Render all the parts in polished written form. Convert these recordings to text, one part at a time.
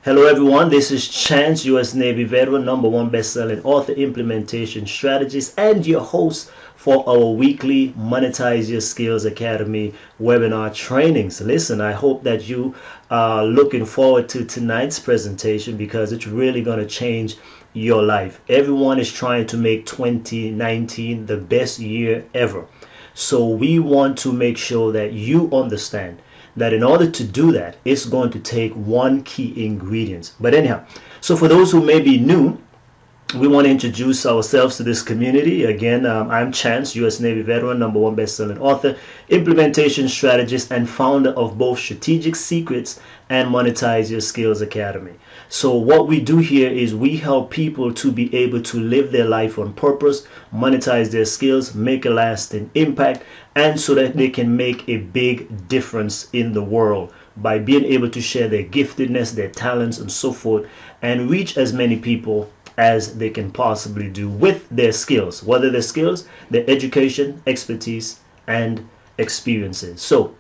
Hello everyone, this is Chance, U.S. Navy veteran, #1 best-selling author, implementation strategist, and your host for our weekly Monetize Your Skills Academy webinar trainings. Listen, I hope that you are looking forward to tonight's presentation because it's really going to change your life. Everyone is trying to make 2019 the best year ever. So we want to make sure that you understand that in order to do that, it's going to take one key ingredient. But anyhow, so for those who may be new, we want to introduce ourselves to this community. Again, I'm Chance, U.S. Navy veteran, #1 best-selling author, implementation strategist, and founder of both Strategic Secrets and Monetize Your Skills Academy. So what we do here is we help people to be able to live their life on purpose, monetize their skills, make a lasting impact, and so that they can make a big difference in the world by being able to share their giftedness, their talents, and so forth, and reach as many people as they can possibly do with their skills, whether their skills, their education, expertise, and experiences. So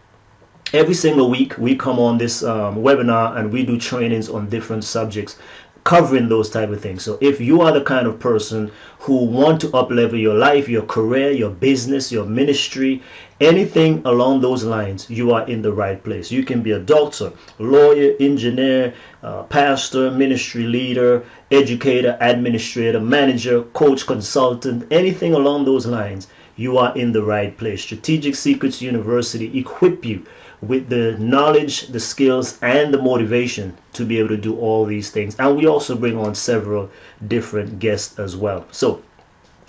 every single week we come on this webinar and we do trainings on different subjects covering those type of things. So if you are the kind of person who want to up-level your life, your career, your business, your ministry, anything along those lines, you are in the right place. You can be a doctor, lawyer, engineer, pastor, ministry leader, educator, administrator, manager, coach, consultant, anything along those lines, you are in the right place. Strategic Secrets University equip you with the knowledge, the skills, and the motivation to be able to do all these things. And we also bring on several different guests as well. So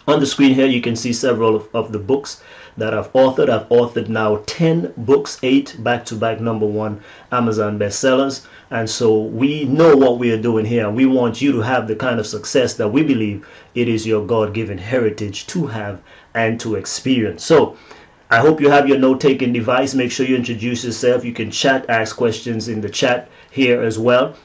on the screen here, you can see several of the books that I've authored. I've authored now 10 books, 8 back-to-back #1 Amazon bestsellers. And so we know what we are doing here. We want you to have the kind of success that we believe it is your God-given heritage to have and to experience. So I hope you have your note-taking device. Make sure you introduce yourself. You can chat, ask questions in the chat here as well.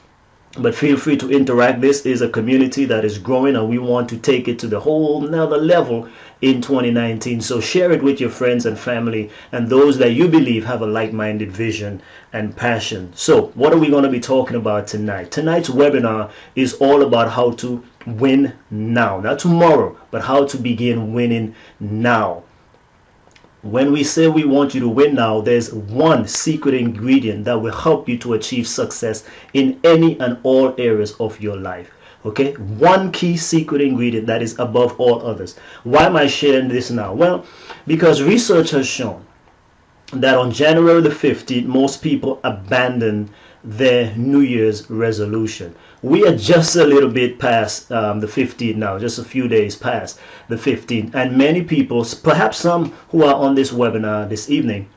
But feel free to interact. This is a community that is growing and we want to take it to the whole another level in 2019. So share it with your friends and family and those that you believe have a like-minded vision and passion. So what are we going to be talking about tonight? Tonight's webinar is all about how to win now. Not tomorrow, but how to begin winning now. When we say we want you to win now, there's one secret ingredient that will help you to achieve success in any and all areas of your life. Okay, one key secret ingredient that is above all others. Why am I sharing this now? Well, because research has shown that on January the 15th, most people abandon their New Year's resolution. We are just a little bit past the 15th now, just a few days past the 15th, and many people, perhaps some who are on this webinar this evening,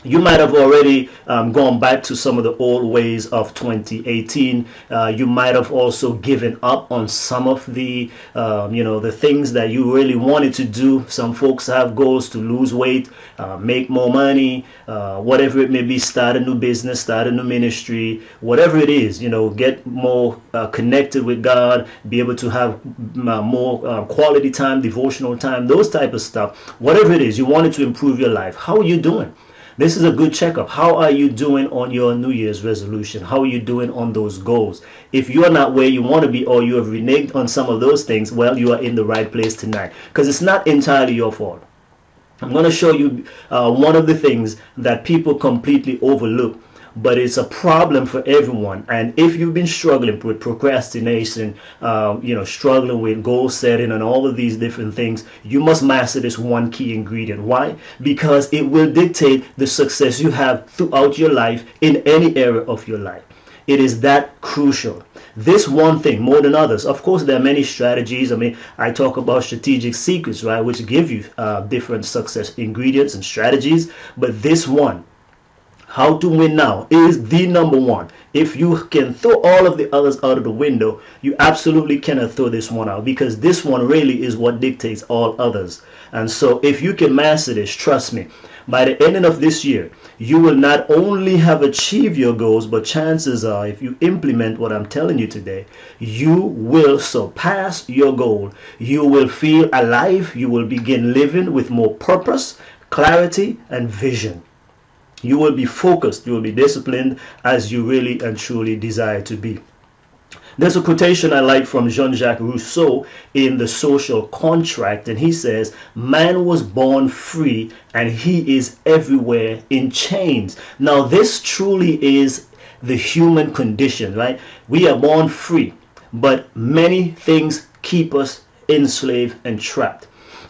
you might have already gone back to some of the old ways of 2018. You might have also given up on some of the, the things that you really wanted to do. Some folks have goals to lose weight, make more money, whatever it may be, start a new business, start a new ministry, whatever it is, get more connected with God, be able to have more quality time, devotional time, those type of stuff. Whatever it is, you wanted to improve your life. How are you doing? This is a good checkup. How are you doing on your New Year's resolution? How are you doing on those goals? If you are not where you want to be or you have reneged on some of those things, well, you are in the right place tonight because it's not entirely your fault. I'm going to show you one of the things that people completely overlook, but it's a problem for everyone. And if you've been struggling with procrastination, struggling with goal setting and all of these different things, you must master this one key ingredient. Why? Because it will dictate the success you have throughout your life in any area of your life. It is that crucial. This one thing more than others. Of course, there are many strategies. I talk about strategic secrets, right, which give you different success ingredients and strategies. But this one, how to win now, is the #1. If you can throw all of the others out of the window, you absolutely cannot throw this one out because this one really is what dictates all others. And so if you can master this, trust me, by the ending of this year, you will not only have achieved your goals, but chances are if you implement what I'm telling you today, you will surpass your goal. You will feel alive. You will begin living with more purpose, clarity, and vision. You will be focused, you will be disciplined as you really and truly desire to be. There's a quotation I like from Jean-Jacques Rousseau in The Social Contract, and he says, "Man was born free and he is everywhere in chains." Now, this truly is the human condition, right? We are born free, but many things keep us enslaved and trapped.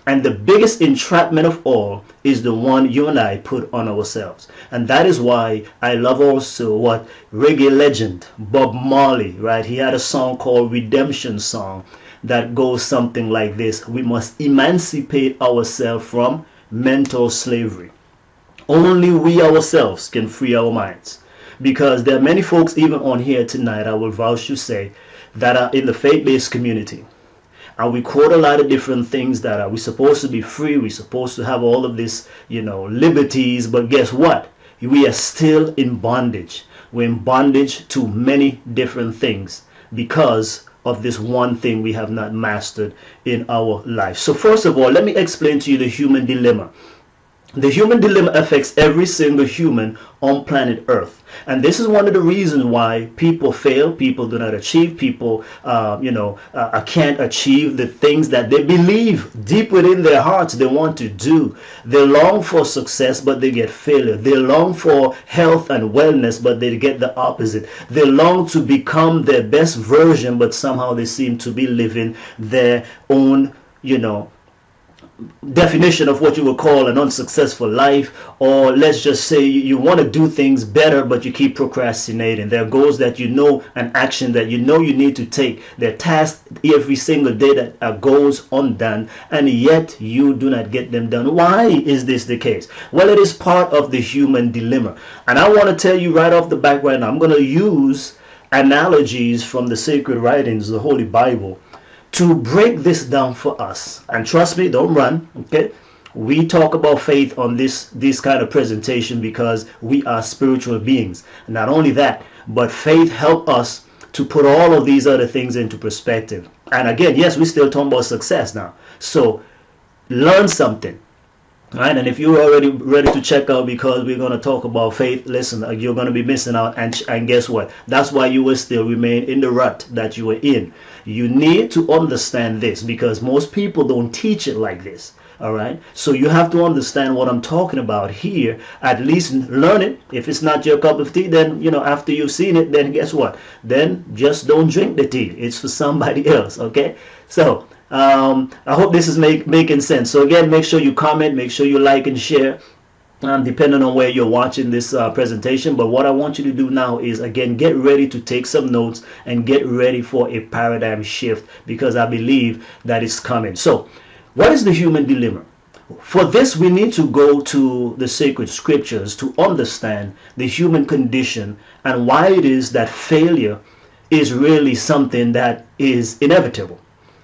And the biggest entrapment of all is the one you and I put on ourselves. And that is why I love also what reggae legend Bob Marley, right? He had a song called Redemption Song that goes something like this: we must emancipate ourselves from mental slavery. Only we ourselves can free our minds. Because there are many folks even on here tonight, I will vouch to say, that are in the faith-based community. And we quote a lot of different things that are, we're supposed to be free, we're supposed to have all of this, liberties, but guess what? We are still in bondage. We're in bondage to many different things because of this one thing we have not mastered in our life. So first of all, let me explain to you the human dilemma. The human dilemma affects every single human on planet Earth. And this is one of the reasons why people fail, people do not achieve, people, can't achieve the things that they believe deep within their hearts they want to do. They long for success, but they get failure. They long for health and wellness, but they get the opposite. They long to become their best version, but somehow they seem to be living their own, definition of what you would call an unsuccessful life. Or let's just say you want to do things better, but you keep procrastinating. There are goals that and action that you need to take. There are tasks every single day that goes undone, and yet you do not get them done. Why is this the case? Well, it is part of the human dilemma. And I want to tell you right off the back right now, I'm going to use analogies from the sacred writings, the Holy Bible, to break this down for us. And trust me, don't run, okay? We talk about faith on this kind of presentation because we are spiritual beings. Not only that, but faith helps us to put all of these other things into perspective. And again, yes, we're still talking about success now. So learn something. Right, and if you're already ready to check out because we're going to talk about faith, listen, you're going to be missing out. And guess what? That's why you will still remain in the rut that you were in. You need to understand this because most people don't teach it like this. All right, so you have to understand what I'm talking about here. At least learn it. If it's not your cup of tea, then after you've seen it, then guess what? Then just don't drink the tea. It's for somebody else. Okay, so I hope this is making sense. So again, make sure you comment, make sure you like and share, depending on where you're watching this presentation. But what I want you to do now is, again, get ready to take some notes and get ready for a paradigm shift, because I believe that it's coming. So what is the human dilemma? For this, we need to go to the sacred scriptures to understand the human condition and why it is that failure is really something that is inevitable,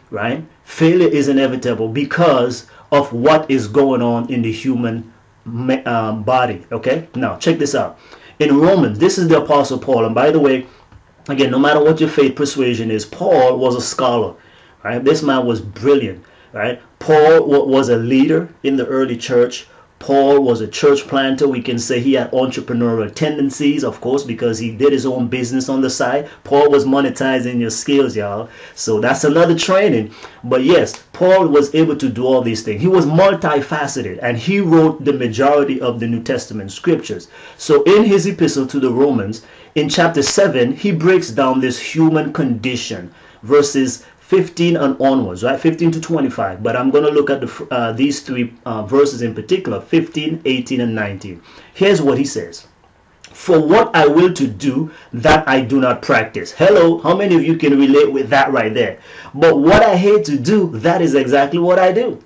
right? Failure is inevitable because of what is going on in the human body. Okay, now check this out. In Romans, this is the Apostle Paul. And by the way, again, no matter what your faith persuasion is, Paul was a scholar, right? This man was brilliant, right? Paul was a leader in the early church. Paul was a church planter. We can say he had entrepreneurial tendencies, of course, because he did his own business on the side. Paul was monetizing your skills, y'all. So that's another training. But yes, Paul was able to do all these things. He was multifaceted, and he wrote the majority of the New Testament scriptures. So in his epistle to the Romans, in chapter 7, he breaks down this human condition, verses 15 and onwards, right? 15 to 25. But I'm going to look at these three verses in particular, 15, 18, and 19. Here's what he says. For what I will to do, that I do not practice. Hello, how many of you can relate with that right there? But what I hate to do, that is exactly what I do.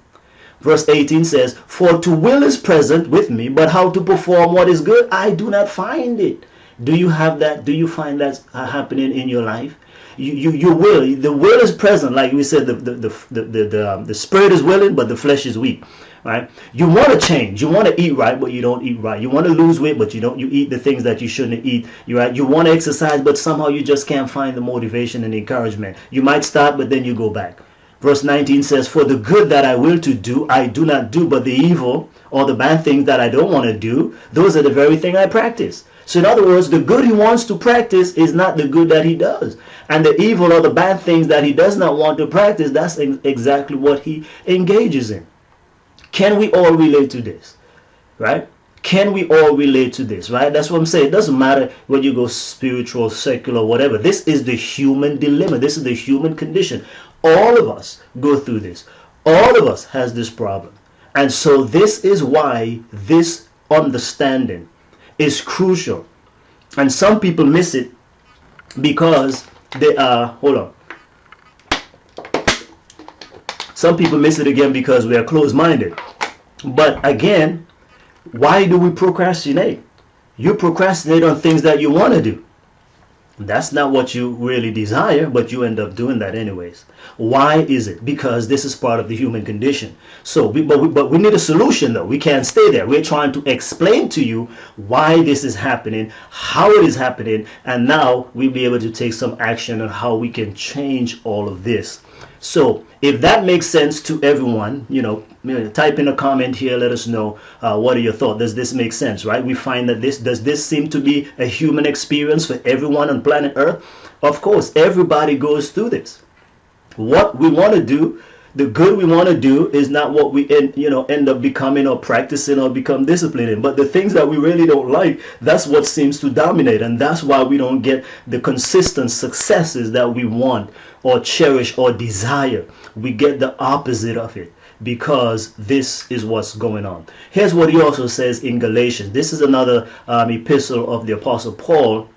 Verse 18 says, for to will is present with me, but how to perform what is good, I do not find it. Do you have that? Do you find that happening in your life? You will. The will is present, like we said. The spirit is willing, but the flesh is weak. Right? You want to change. You want to eat right, but you don't eat right. You want to lose weight, but you eat the things that you shouldn't eat. Right? You want to exercise, but somehow you just can't find the motivation and encouragement. You might start, but then you go back. Verse 19 says, for the good that I will to do, I do not do, but the evil or the bad things that I don't want to do, those are the very thing I practice. So in other words, the good he wants to practice is not the good that he does. And the evil or the bad things that he does not want to practice, that's exactly what he engages in. Can we all relate to this? Right? Can we all relate to this? Right? That's what I'm saying. It doesn't matter whether you go spiritual, secular, whatever. This is the human dilemma. This is the human condition. All of us go through this. All of us has this problem. And so this is why this understanding is crucial. And some people miss it because they are, hold on. Some people miss it again because we are closed-minded. But again, why do we procrastinate? You procrastinate on things that you want to do. That's not what you really desire, but you end up doing that anyways. Why is it? Because this is part of the human condition. So, but we need a solution though. We can't stay there. We're trying to explain to you why this is happening, how it is happening, and now we'll be able to take some action on how we can change all of this. So if that makes sense to everyone, type in a comment here, let us know what are your thoughts. Does this make sense, right? We find that does this seem to be a human experience for everyone on planet Earth? Of course, everybody goes through this. What we want to do, the good we want to do, is not what we end up becoming or practicing or become disciplined in. But the things that we really don't like, that's what seems to dominate. And that's why we don't get the consistent successes that we want or cherish or desire. We get the opposite of it because this is what's going on. Here's what he also says in Galatians. This is another epistle of the Apostle Paul.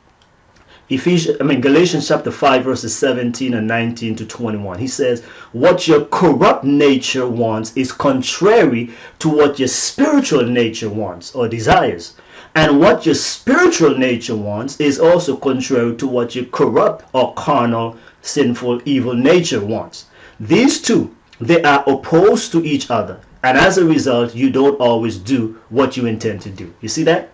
Galatians chapter 5 verses 17 and 19 to 21. He says, what your corrupt nature wants is contrary to what your spiritual nature wants or desires. And what your spiritual nature wants is also contrary to what your corrupt or carnal, sinful, evil nature wants. These two, they are opposed to each other. And as a result, you don't always do what you intend to do. You see that?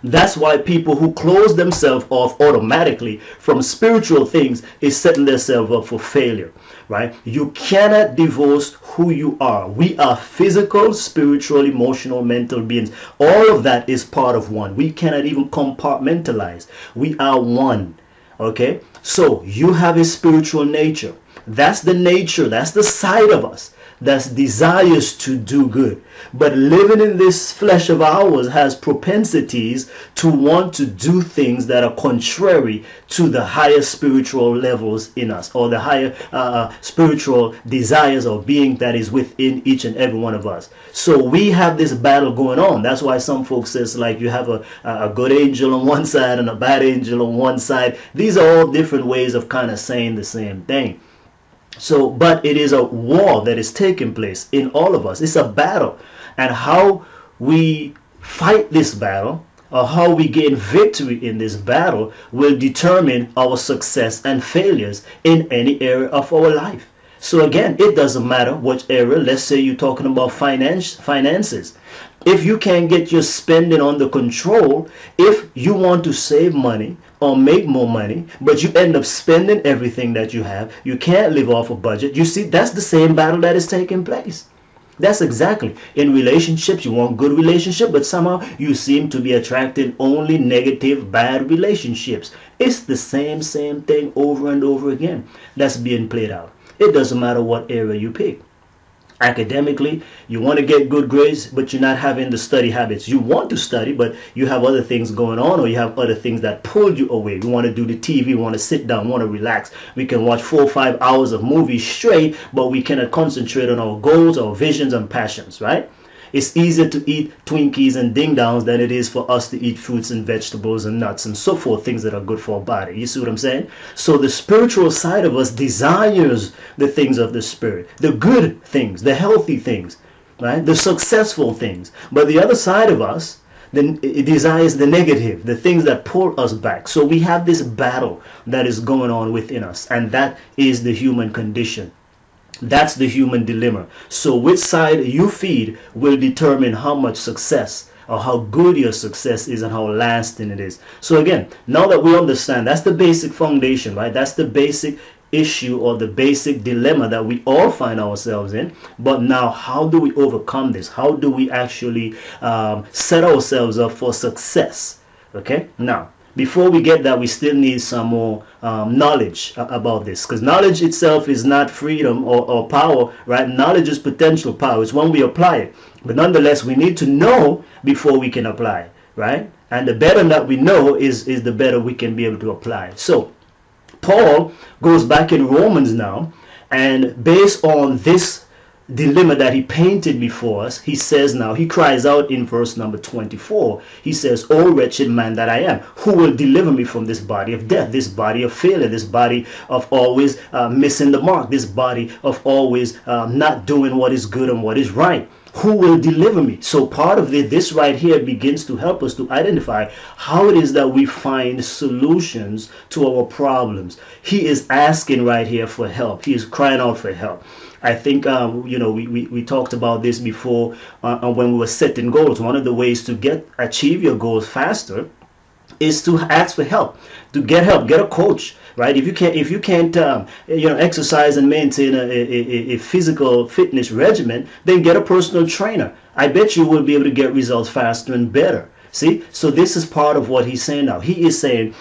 That's why people who close themselves off automatically from spiritual things is setting themselves up for failure, right? You cannot divorce who you are. We are physical, spiritual, emotional, mental beings. All of that is part of one. We cannot even compartmentalize. We are one, okay? So you have a spiritual nature. That's the nature, that's the side of us that desires to do good. But living in this flesh of ours has propensities to want to do things that are contrary to the higher spiritual levels in us, or the higher spiritual desires or being that is within each and every one of us. So we have this battle going on. That's why some folks says, like, you have a good angel on one side and a bad angel on one side. These are all different ways of kind of saying the same thing. So, but it is a war that is taking place in all of us. It's a battle. And how we fight this battle, or how we gain victory in this battle, will determine our success and failures in any area of our life. So again, it doesn't matter which area. Let's say you're talking about finances. If you can't get your spending under control, if you want to save money or make more money, but you end up spending everything that you have, you can't live off a budget. You see, that's the same battle that is taking place. That's exactly. In relationships, you want good relationship, but somehow you seem to be attracting only negative, bad relationships. It's the same thing over and over again that's being played out. It doesn't matter what area you pick. Academically, you want to get good grades, but you're not having the study habits. You want to study, but you have other things going on, or you have other things that pull you away. You want to do the TV, want to sit down, want to relax. We can watch 4 or 5 hours of movies straight, but we cannot concentrate on our goals, our visions, and passions, right? It's easier to eat Twinkies and Ding Dongs than it is for us to eat fruits and vegetables and nuts and so forth, things that are good for our body. You see what I'm saying? So the spiritual side of us desires the things of the spirit, the good things, the healthy things, right? The successful things. But the other side of us, then it desires the negative, the things that pull us back. So we have this battle that is going on within us, and that is the human condition. That's the human dilemma. So which side you feed will determine how much success or how good your success is and how lasting it is. So again, now that we understand, that's the basic foundation, right? That's the basic issue or the basic dilemma that we all find ourselves in. But now, how do we overcome this? How do we actually set ourselves up for success? Okay, now before we get that, we still need some more knowledge about this, because knowledge itself is not freedom or power, right? Knowledge is potential power. It's when we apply it, but nonetheless we need to know before we can apply, right? And the better that we know is the better we can be able to apply. So Paul goes back in Romans now, and based on this dilemma that he painted before us, he says now, he cries out in verse number 24. He says, "O wretched man that I am, who will deliver me from this body of death, this body of failure, this body of always missing the mark, this body of always not doing what is good and what is right? Who will deliver me?" So part of this right here begins to help us to identify how it is that we find solutions to our problems. He is asking right here for help. He is crying out for help. I think, we talked about this before when we were setting goals. One of the ways to achieve your goals faster is to ask for help, to get help, get a coach, right? If you can't exercise and maintain a physical fitness regimen, then get a personal trainer. I bet you will be able to get results faster and better. See, so this is part of what he's saying now. He is saying,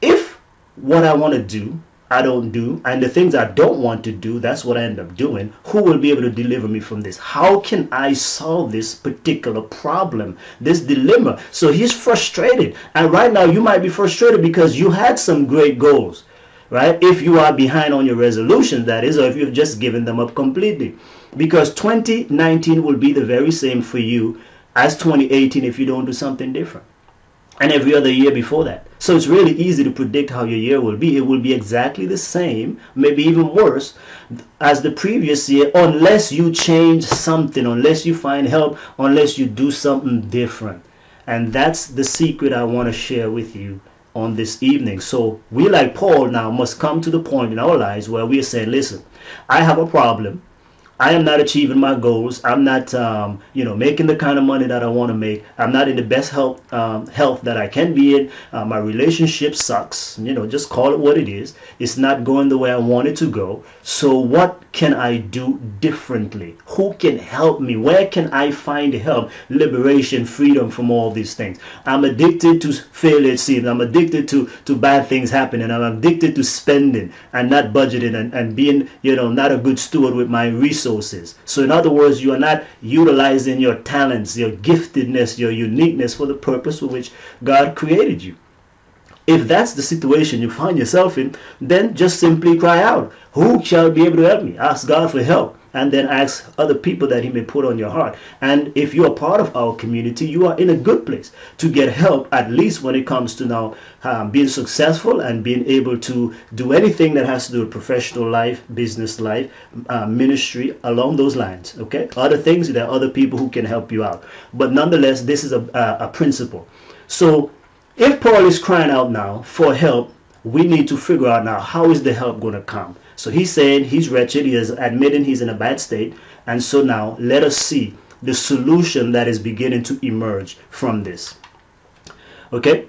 if what I want to do I don't do, and the things I don't want to do, that's what I end up doing, who will be able to deliver me from this? How can I solve this particular problem, this dilemma? So he's frustrated, and right now you might be frustrated because you had some great goals, right? If you are behind on your resolutions, that is, or if you've just given them up completely, because 2019 will be the very same for you as 2018 if you don't do something different, and every other year before that. So it's really easy to predict how your year will be. It will be exactly the same, maybe even worse as the previous year, unless you change something, unless you find help, unless you do something different. And that's the secret I want to share with you on this evening. So we, like Paul, now must come to the point in our lives where we are saying, listen, I have a problem. I am not achieving my goals. I'm not, making the kind of money that I want to make. I'm not in the best health that I can be in. My relationship sucks. Just call it what it is. It's not going the way I want it to go. So what can I do differently? Who can help me? Where can I find help, liberation, freedom from all these things? I'm addicted to failure, it seems. I'm addicted to bad things happening. I'm addicted to spending and not budgeting and being, not a good steward with my resources. So in other words, you are not utilizing your talents, your giftedness, your uniqueness for the purpose for which God created you. If that's the situation you find yourself in, then just simply cry out, who shall be able to help me? Ask God for help, and then ask other people that he may put on your heart. And if you are part of our community, you are in a good place to get help, at least when it comes to now being successful and being able to do anything that has to do with professional life, business life, ministry, along those lines. Okay, other things, there are other people who can help you out, but nonetheless, this is a principle. So if Paul is crying out now for help, we need to figure out now, how is the help going to come? So he's saying he's wretched, he is admitting he's in a bad state, and so now let us see the solution that is beginning to emerge from this. Okay,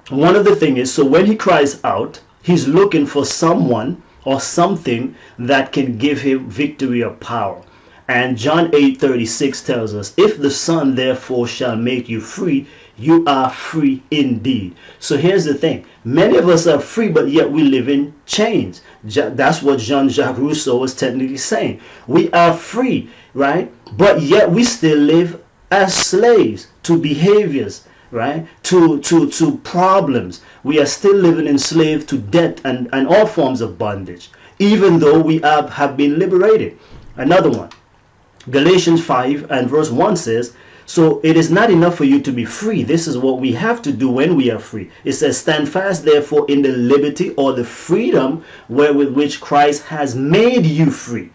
one of the things is, so when he cries out, he's looking for someone or something that can give him victory or power. And John 8:36 tells us, if the Son therefore shall make you free, you are free indeed. So here's the thing. Many of us are free, but yet we live in chains. That's what Jean-Jacques Rousseau was technically saying. We are free, right? But yet we still live as slaves to behaviors, right? To problems. We are still living enslaved to debt and all forms of bondage, even though we have been liberated. Another one. Galatians 5 and verse 1 says, so it is not enough for you to be free. This is what we have to do when we are free. It says, stand fast therefore in the liberty or the freedom wherewith which Christ has made you free.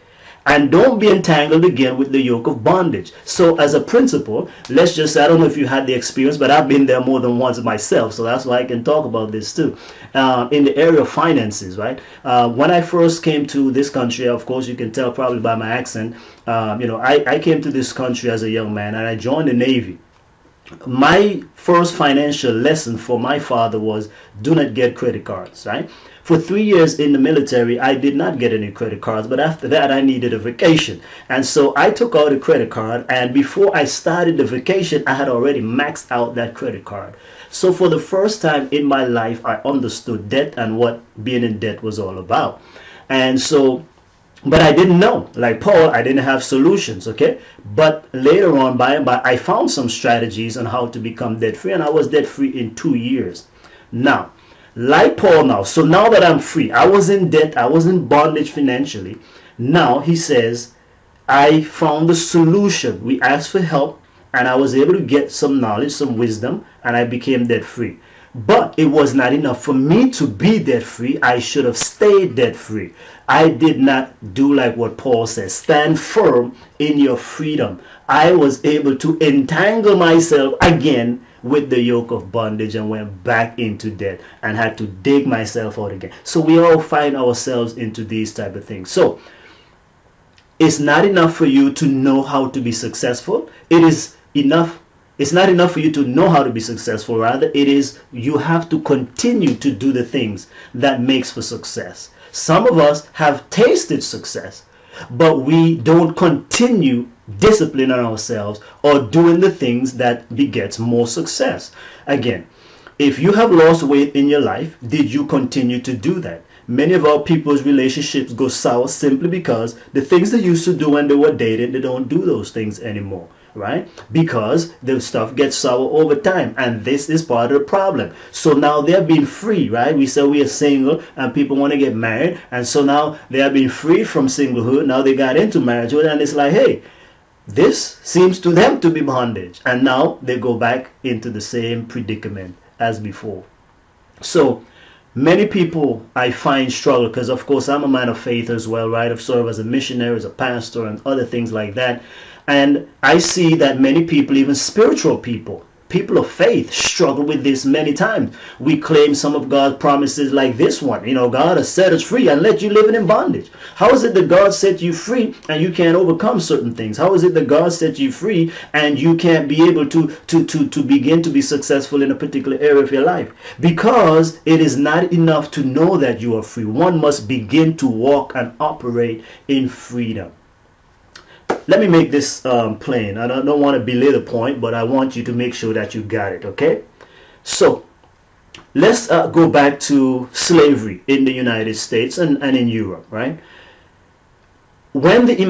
And don't be entangled again with the yoke of bondage. So as a principle, let's just say, I don't know if you had the experience, but I've been there more than once myself. So that's why I can talk about this too. In the area of finances, right? When I first came to this country, of course, you can tell probably by my accent, I came to this country as a young man and I joined the Navy. My first financial lesson for my father was, do not get credit cards, right? For 3 years in the military, I did not get any credit cards, but after that, I needed a vacation. And so I took out a credit card, and before I started the vacation, I had already maxed out that credit card. So for the first time in my life, I understood debt and what being in debt was all about. And so, but I didn't know. Like Paul, I didn't have solutions, okay? But later on, by and by, I found some strategies on how to become debt free, and I was debt free in 2 years. Now, like Paul now, so now that I'm free, I was in debt, I was in bondage financially. Now he says, I found the solution. We asked for help, and I was able to get some knowledge, some wisdom, and I became debt free. But it was not enough for me to be debt free. I should have stayed debt free. I did not do like what Paul says, stand firm in your freedom. I was able to entangle myself again with the yoke of bondage and went back into debt and had to dig myself out again. So we all find ourselves into these type of things. So it's not enough for you to know how to be successful. It's not enough for you to know how to be successful. Rather, it is you have to continue to do the things that makes for success. Some of us have tasted success, but we don't continue disciplining ourselves or doing the things that begets more success. Again, if you have lost weight in your life, did you continue to do that? Many of our people's relationships go sour simply because the things they used to do when they were dating, they don't do those things anymore, right? Because the stuff gets sour over time, and this is part of the problem. So now they're being free, right? We say we are single and people want to get married, and so now they are being freed from singlehood. Now they got into marriagehood, and it's like, hey, this seems to them to be bondage, and now they go back into the same predicament as before. So many people I find struggle because, of course, I'm a man of faith as well, right? I've served as a missionary, as a pastor, and other things like that. And I see that many people, even spiritual people, people of faith, struggle with this many times. We claim some of God's promises like this one. You know, God has set us free and let you live in bondage. How is it that God set you free and you can't overcome certain things? How is it that God set you free and you can't be able to begin to be successful in a particular area of your life? Because it is not enough to know that you are free. One must begin to walk and operate in freedom. Let me make this plain. I don't want to belay the point, but I want you to make sure that you got it, okay? So let's go back to slavery in the United States and in Europe, right? When the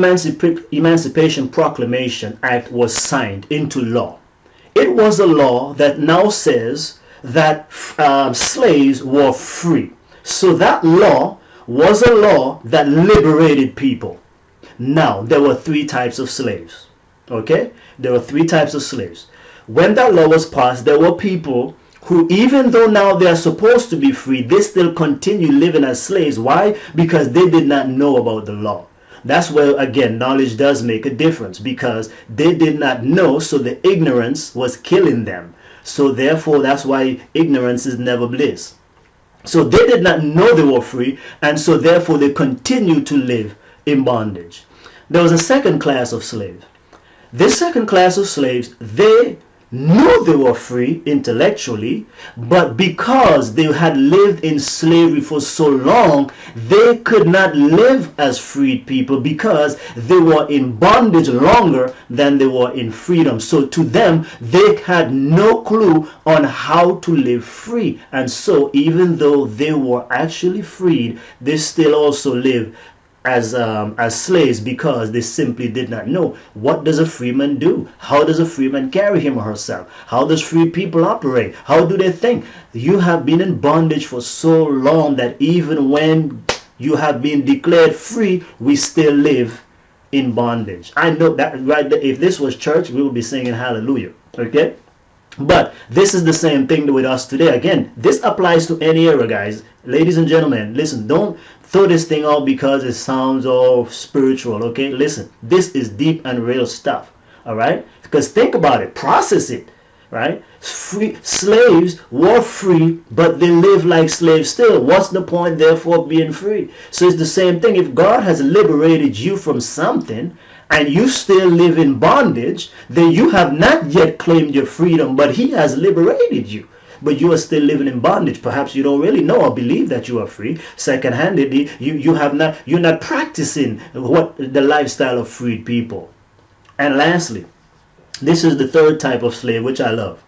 Emancipation Proclamation Act was signed into law, it was a law that now says that slaves were free. So that law was a law that liberated people. Now, there were three types of slaves, okay? There were three types of slaves. When that law was passed, there were people who, even though now they are supposed to be free, they still continue living as slaves. Why? Because they did not know about the law. That's where, again, knowledge does make a difference, because they did not know, so the ignorance was killing them. So therefore, that's why ignorance is never bliss. So they did not know they were free, and so therefore they continue to live in bondage. There was a second class of slaves. This second class of slaves, they knew they were free intellectually, but because they had lived in slavery for so long, they could not live as freed people because they were in bondage longer than they were in freedom. So to them, they had no clue on how to live free. And so even though they were actually freed, they still also live as slaves, because they simply did not know. What does a free man do? How does a free man carry him or herself? How does free people operate? How do they think? You have been in bondage for so long that even when you have been declared free, we still live in bondage. I know that, right? If this was church, we would be singing hallelujah, okay? But this is the same thing with us today. Again, this applies to any era, guys. Ladies and gentlemen, listen, don't throw this thing out because it sounds all spiritual, okay? Listen, this is deep and real stuff, all right? Because think about it, process it, right? Slaves were free, but they live like slaves still. What's the point, therefore, of being free? So it's the same thing. If God has liberated you from something, and you still live in bondage, then you have not yet claimed your freedom, but he has liberated you. but you are still living in bondage. Perhaps you don't really know or believe that you are free. Second-handedly, you're not practicing what the lifestyle of freed people. And lastly, this is the third type of slave, which I love.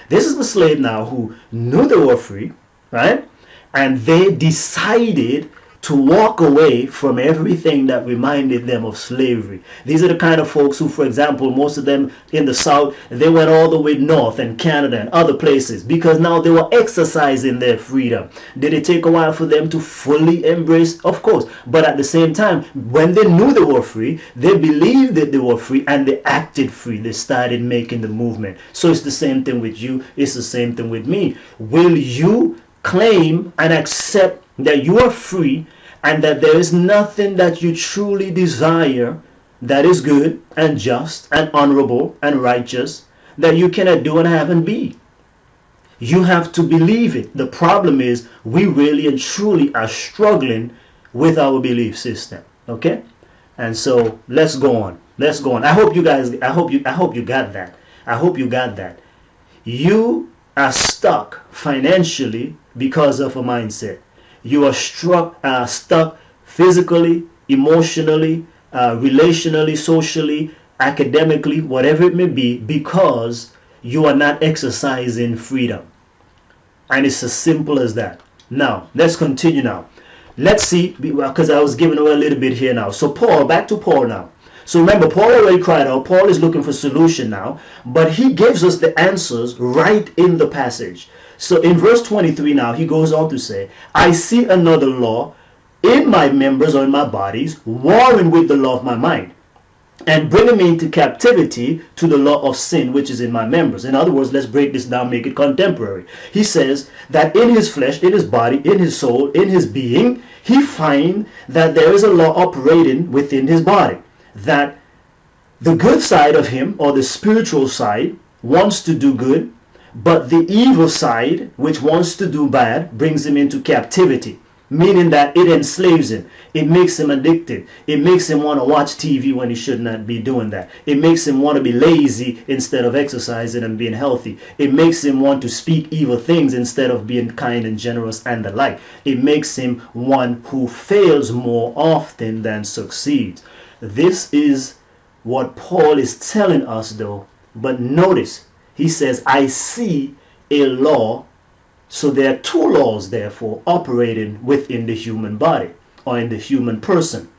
This is the slave now who knew they were free, right? And they decided to walk away from everything that reminded them of slavery. These are the kind of folks who, for example, most of them in the South, they went all the way north and Canada and other places because now they were exercising their freedom. Did it take a while for them to fully embrace? Of course. But at the same time, when they knew they were free, they believed that they were free and they acted free. They started making the movement. So it's the same thing with you. It's the same thing with me. Will you claim and accept that you are free and that there is nothing that you truly desire that is good and just and honorable and righteous that you cannot do and have and be? You have to believe it. The problem is we really and truly are struggling with our belief system. Okay? And so let's go on. Let's go on. I hope you guys, I hope you got that. I hope you got that. You are stuck financially because of a mindset. You are stuck physically, emotionally, relationally, socially, academically, whatever it may be, because you are not exercising freedom. And it's as simple as that. Now, let's continue now. Let's see, because I was giving away a little bit here now. So Paul, back to Paul now. So remember, Paul already cried out. Paul is looking for solution now, but he gives us the answers right in the passage. So in verse 23 now, he goes on to say, I see another law in my members or in my bodies, warring with the law of my mind, and bringing me into captivity to the law of sin, which is in my members. In other words, let's break this down, make it contemporary. He says that in his flesh, in his body, in his soul, in his being, he finds that there is a law operating within his body, that the good side of him, or the spiritual side, wants to do good, but the evil side, which wants to do bad, brings him into captivity, meaning that it enslaves him. It makes him addicted. It makes him want to watch TV when he should not be doing that. It makes him want to be lazy instead of exercising and being healthy. It makes him want to speak evil things instead of being kind and generous and the like. It makes him one who fails more often than succeeds. This is what Paul is telling us though. But notice, he says, I see a law. So there are two laws, therefore, operating within the human body or in the human person.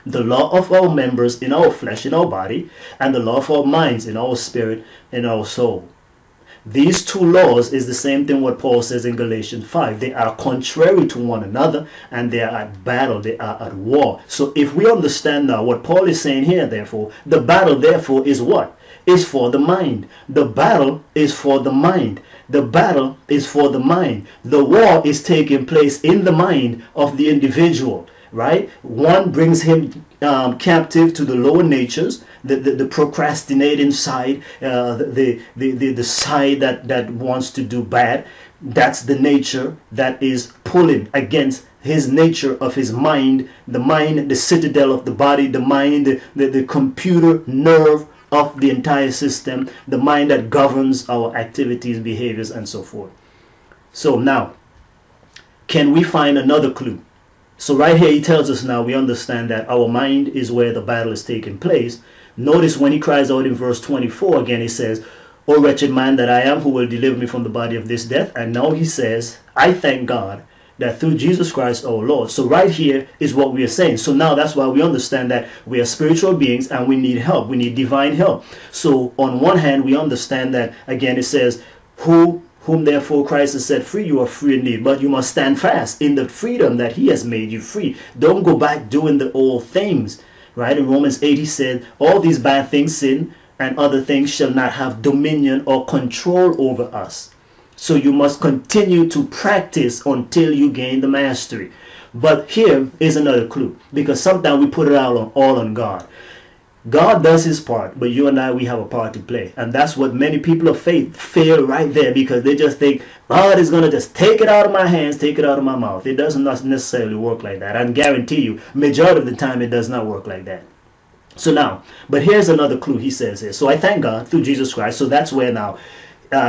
The law of our members in our flesh, in our body, and the law of our minds in our spirit, in our soul. These two laws is the same thing what Paul says in Galatians 5. They are contrary to one another and they are at battle, they are at war. So if we understand now what Paul is saying here, therefore, the battle therefore is what? Is for the mind. The battle is for the mind. The battle is for the mind. The war is taking place in the mind of the individual, right? One brings him captive to the lower natures, the procrastinating side, the side that wants to do bad. That's the nature that is pulling against his nature of his mind, the citadel of the body, the mind, the computer nerve of the entire system, the mind that governs our activities, behaviors, and so forth. So now, can we find another clue? So right here he tells us now we understand that our mind is where the battle is taking place. Notice when he cries out in verse 24 again, he says, O wretched man that I am, who will deliver me from the body of this death? And now he says, I thank God that through Jesus Christ our Lord. So right here is what we are saying. So now that's why we understand that we are spiritual beings and we need help. We need divine help. So on one hand, we understand that, again, it says, whom therefore Christ has set free, you are free indeed. But you must stand fast in the freedom that he has made you free. Don't go back doing the old things. Right? In Romans 8, he said, all these bad things, sin and other things, shall not have dominion or control over us. So you must continue to practice until you gain the mastery. But here is another clue, because sometimes we put it all on God. God does his part, but you and I, we have a part to play. And that's what many people of faith fail right there, because they just think God is going to just take it out of my hands, take it out of my mouth. It doesn't necessarily work like that. I guarantee you, majority of the time, it does not work like that. So now, but here's another clue he says here. So I thank God through Jesus Christ. So that's where now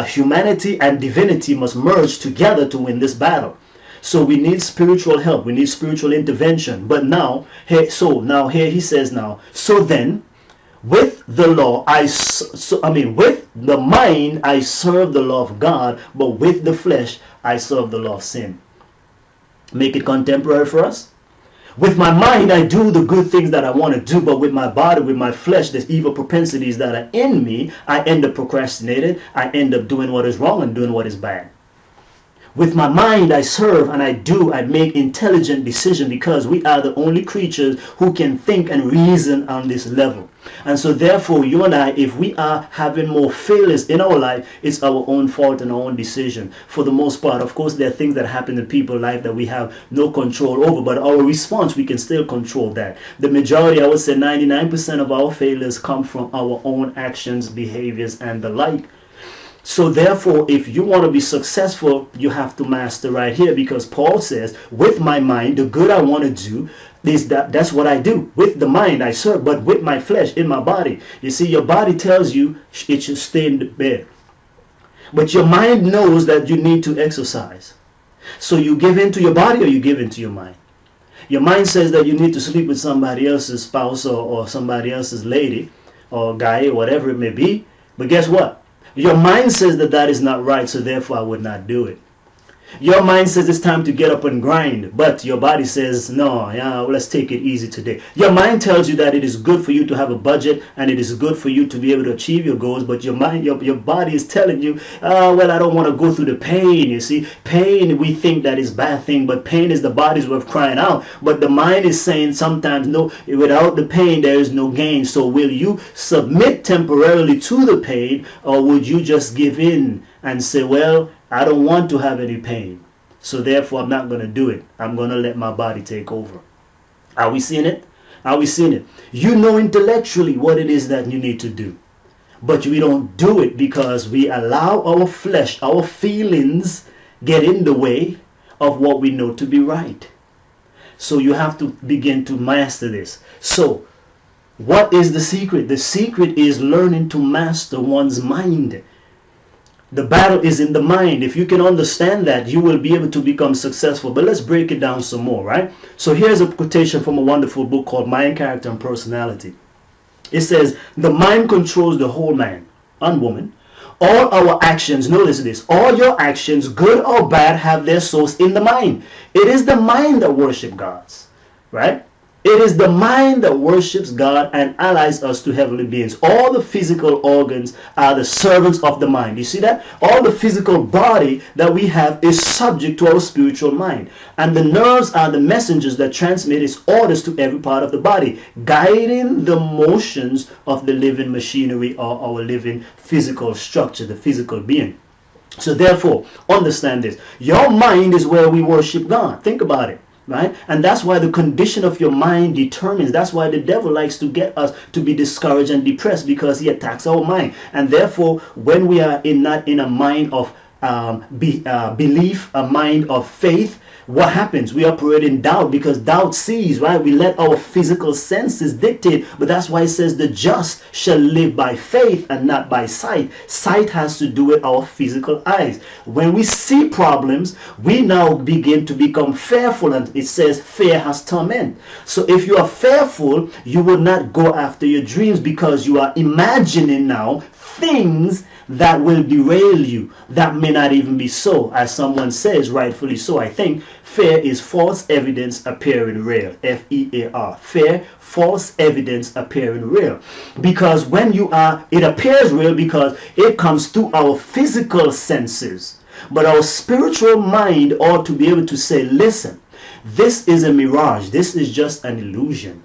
humanity and divinity must merge together to win this battle. So we need spiritual help. We need spiritual intervention. But now, here he says now, so then, with the law, with the mind, I serve the law of God, but with the flesh, I serve the law of sin. Make it contemporary for us. With my mind, I do the good things that I want to do, but with my body, with my flesh, there's evil propensities that are in me. I end up procrastinating. I end up doing what is wrong and doing what is bad. With my mind, I serve and I make intelligent decisions, because we are the only creatures who can think and reason on this level. And so therefore, you and I, if we are having more failures in our life, it's our own fault and our own decision. For the most part, of course, there are things that happen in people's life that we have no control over, but our response, we can still control that. The majority, I would say 99% of our failures come from our own actions, behaviors, and the like. So therefore, if you want to be successful, you have to master right here, because Paul says, with my mind, the good I want to do, that's what I do. With the mind I serve, but with my flesh, in my body. You see, your body tells you it should stay in the bed. But your mind knows that you need to exercise. So you give in to your body, or you give in to your mind. Your mind says that you need to sleep with somebody else's spouse, or somebody else's lady or guy, or whatever it may be. But guess what? Your mind says that that is not right, so therefore I would not do it. Your mind says it's time to get up and grind, but your body says, no, let's take it easy today. Your mind tells you that it is good for you to have a budget, and it is good for you to be able to achieve your goals, but your mind, your body is telling you, well, I don't want to go through the pain. You see, pain, we think that is a bad thing, but pain is the body's way of crying out. But the mind is saying sometimes, no, without the pain, there is no gain. So will you submit temporarily to the pain, or would you just give in and say, well, I don't want to have any pain, so therefore I'm not going to do it. I'm going to let my body take over. Are we seeing it? Are we seeing it? You know intellectually what it is that you need to do, but we don't do it because we allow our flesh, our feelings get in the way of what we know to be right. So you have to begin to master this. So what is the secret? The secret is learning to master one's mind. The battle is in the mind. If you can understand that, you will be able to become successful. But let's break it down some more, right? So here's a quotation from a wonderful book called Mind, Character, and Personality. It says, the mind controls the whole man and woman. All our actions, notice this, all your actions, good or bad, have their source in the mind. It is the mind that worships God, right? It is the mind that worships God and allies us to heavenly beings. All the physical organs are the servants of the mind. You see that? All the physical body that we have is subject to our spiritual mind. And the nerves are the messengers that transmit its orders to every part of the body, guiding the motions of the living machinery or our living physical structure, the physical being. So therefore, understand this. Your mind is where we worship God. Think about it. Right? And that's why the condition of your mind determines. That's why the devil likes to get us to be discouraged and depressed, because he attacks our mind. And therefore, when we are not in a mind of belief, a mind of faith, what happens? We operate in doubt, because doubt sees, right? We let our physical senses dictate. But that's why it says the just shall live by faith and not by sight. Sight has to do with our physical eyes. When we see problems, we now begin to become fearful, and it says fear has torment. So if you are fearful, you will not go after your dreams, because you are imagining now things that will derail you, that may not even be so. As someone says, rightfully so, I think, fear is false evidence appearing real. F-E-A-R. Fear, false evidence appearing real. Because when it appears real because it comes through our physical senses. But our spiritual mind ought to be able to say, listen, this is a mirage. This is just an illusion.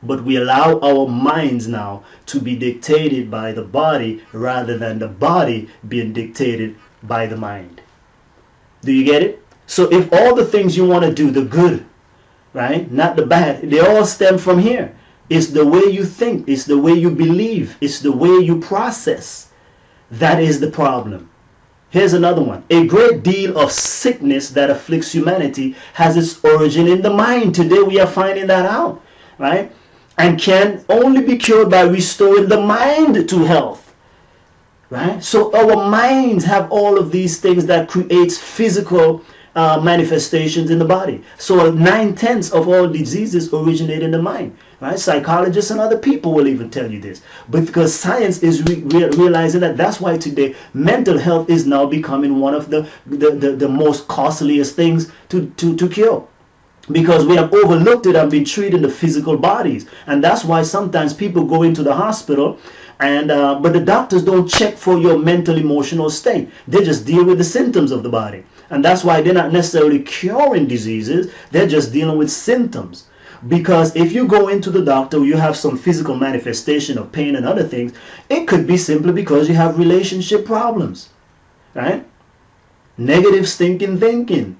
But we allow our minds now to be dictated by the body rather than the body being dictated by the mind. Do you get it? So if all the things you want to do, the good, right, not the bad, they all stem from here. It's the way you think. It's the way you believe. It's the way you process. That is the problem. Here's another one. A great deal of sickness that afflicts humanity has its origin in the mind. Today we are finding that out, right? And can only be cured by restoring the mind to health, right? So our minds have all of these things that creates physical manifestations in the body. So 9/10 of all diseases originate in the mind, right? Psychologists and other people will even tell you this, but because science is realizing that, that's why today mental health is now becoming one of the most costliest things to cure, because we have overlooked it and been treating the physical bodies. And that's why sometimes people go into the hospital and but the doctors don't check for your mental emotional state. They just deal with the symptoms of the body. And that's why they're not necessarily curing diseases, they're just dealing with symptoms. Because if you go into the doctor, you have some physical manifestation of pain and other things, it could be simply because you have relationship problems, right? Negative stinking thinking,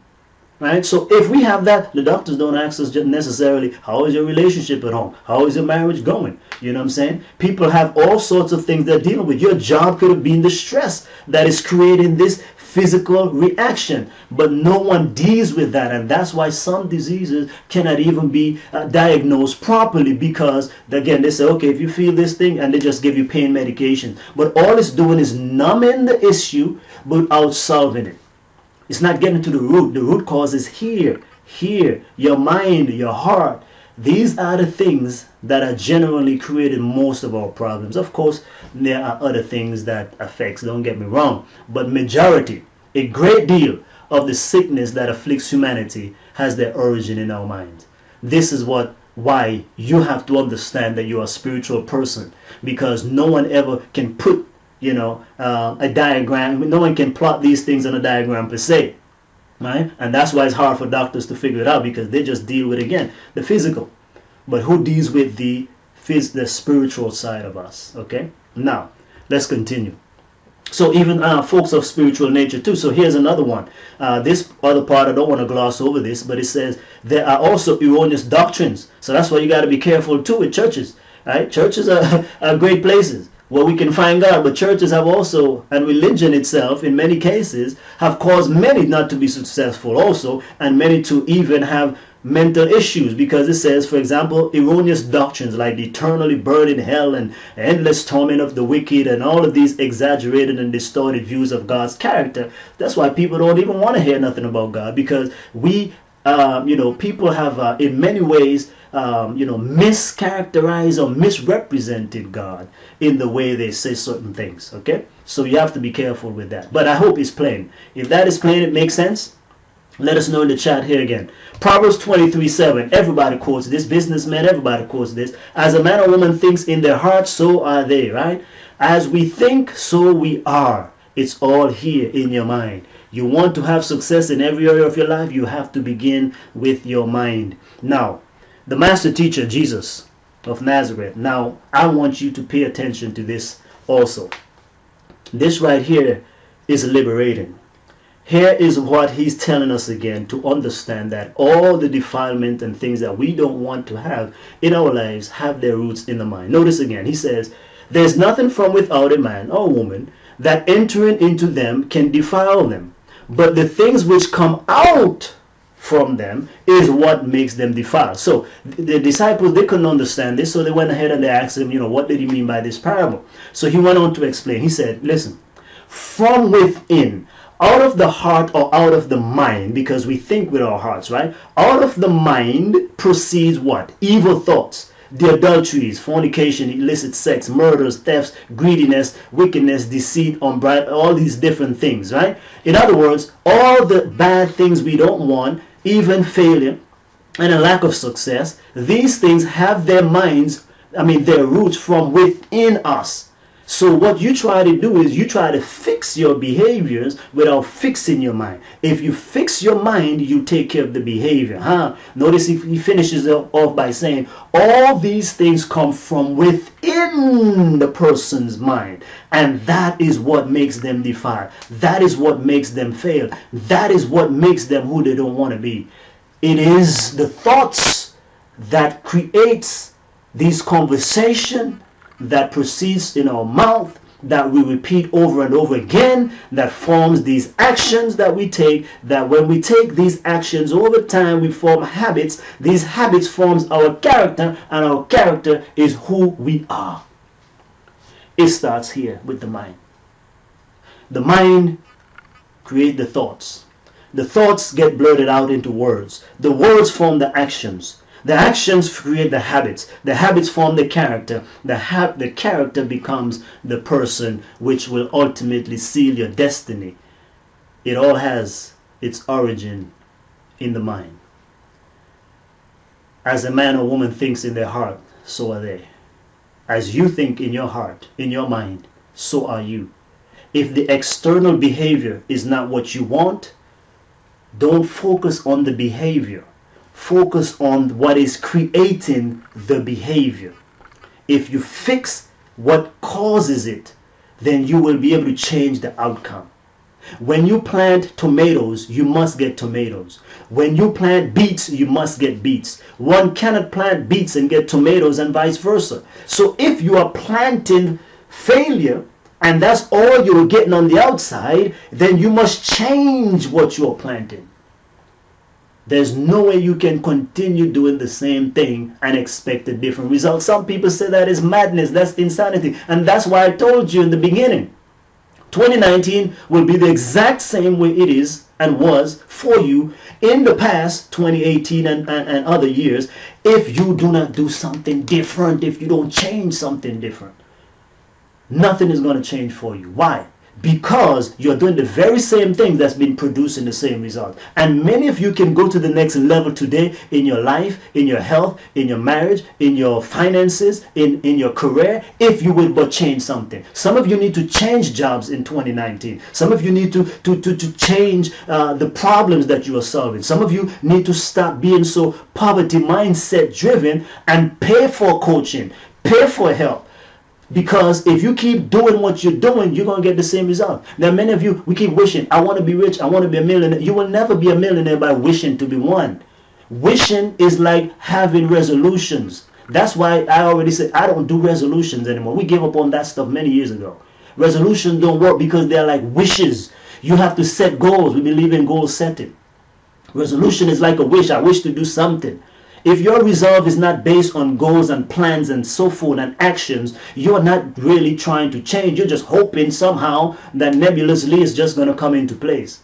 right? So if we have that, the doctors don't ask us just necessarily, how is your relationship at home? How is your marriage going? You know what I'm saying? People have all sorts of things they're dealing with. Your job could have been the stress that is creating this physical reaction, but no one deals with that. And that's why some diseases cannot even be diagnosed properly, because again, they say, okay, if you feel this thing, and they just give you pain medication, but all it's doing is numbing the issue without solving it. It's not getting to the root. The root cause is here, your mind, your heart. These are the things that are generally creating most of our problems. Of course, there are other things that affects, don't get me wrong, but majority, a great deal of the sickness that afflicts humanity has their origin in our minds. This is why you have to understand that you're a spiritual person, because no one ever can put, a diagram. No one can plot these things on a diagram per se, right? And that's why it's hard for doctors to figure it out, because they just deal with, again, the physical. But who deals with the spiritual side of us? Okay, now let's continue. So even folks of spiritual nature too. So here's another one. This other part, I don't want to gloss over this, but it says there are also erroneous doctrines. So that's why you got to be careful too with churches, right? Churches are great places where we can find God, but churches have also, and religion itself in many cases, have caused many not to be successful also, and many to even have mental issues, because it says, for example, erroneous doctrines like the eternally burned in hell and endless torment of the wicked, and all of these exaggerated and distorted views of God's character. That's why people don't even want to hear nothing about God, because we people have in many ways mischaracterized or misrepresented God in the way they say certain things. Okay, so you have to be careful with that. But I hope it's plain. If that is plain, it makes sense. Let us know in the chat here again. Proverbs 23:7. Everybody quotes this. Businessmen, everybody quotes this. As a man or woman thinks in their heart, so are they, right? As we think, so we are. It's all here in your mind. You want to have success in every area of your life, you have to begin with your mind. Now, the master teacher, Jesus of Nazareth. Now, I want you to pay attention to this also. This right here is liberating. Here is what he's telling us again, to understand that all the defilement and things that we don't want to have in our lives have their roots in the mind. Notice again, he says, there's nothing from without a man or woman that entering into them can defile them. But the things which come out from them is what makes them defile. So the disciples, they couldn't understand this, so they went ahead and they asked him, what did he mean by this parable? So he went on to explain. He said, listen, from within, out of the heart or out of the mind, because we think with our hearts, right? Out of the mind proceeds what? Evil thoughts, the adulteries, fornication, illicit sex, murders, thefts, greediness, wickedness, deceit, unbridled, all these different things, right? In other words, all the bad things we don't want, even failure and a lack of success, these things have their their roots from within us. So what you try to do is you try to fix your behaviors without fixing your mind. If you fix your mind, you take care of the behavior. Notice he finishes it off by saying, all these things come from within the person's mind. And that is what makes them defile. That is what makes them fail. That is what makes them who they don't want to be. It is the thoughts that creates these conversations that proceeds in our mouth, that we repeat over and over again, that forms these actions that we take, that when we take these actions over time, we form habits. These habits forms our character, and our character is who we are. It starts here with the mind. The mind creates the thoughts. The thoughts get blurted out into words. The words form the actions. The actions create the habits. The habits form the character. The character becomes the person which will ultimately seal your destiny. It all has its origin in the mind. As a man or woman thinks in their heart, so are they. As you think in your heart, in your mind, so are you. If the external behavior is not what you want, don't focus on the behavior. Focus on what is creating the behavior. If you fix what causes it, then you will be able to change the outcome. When you plant tomatoes, you must get tomatoes. When you plant beets, you must get beets. One cannot plant beets and get tomatoes and vice versa. So if you are planting failure and that's all you're getting on the outside, then you must change what you're planting. There's no way you can continue doing the same thing and expect a different result. Some people say that is madness, that's insanity. And that's why I told you in the beginning, 2019 will be the exact same way it is and was for you in the past 2018 and other years if you do not do something different, if you don't change something different. Nothing is going to change for you. Why? Because you're doing the very same thing that's been producing the same result. And many of you can go to the next level today in your life, in your health, in your marriage, in your finances, in your career, if you will but change something. Some of you need to change jobs in 2019. Some of you need to change the problems that you are solving. Some of you need to stop being so poverty mindset driven and pay for coaching, pay for help. Because if you keep doing what you're doing, you're going to get the same result. Now, many of you, we keep wishing, I want to be rich, I want to be a millionaire. You will never be a millionaire by wishing to be one. Wishing is like having resolutions. That's why I already said I don't do resolutions anymore. We gave up on that stuff many years ago. Resolutions don't work because they're like wishes. You have to set goals. We believe in goal setting. Resolution is like a wish. I wish to do something. If your resolve is not based on goals and plans and so forth and actions, you're not really trying to change. You're just hoping somehow that nebulously is just going to come into place.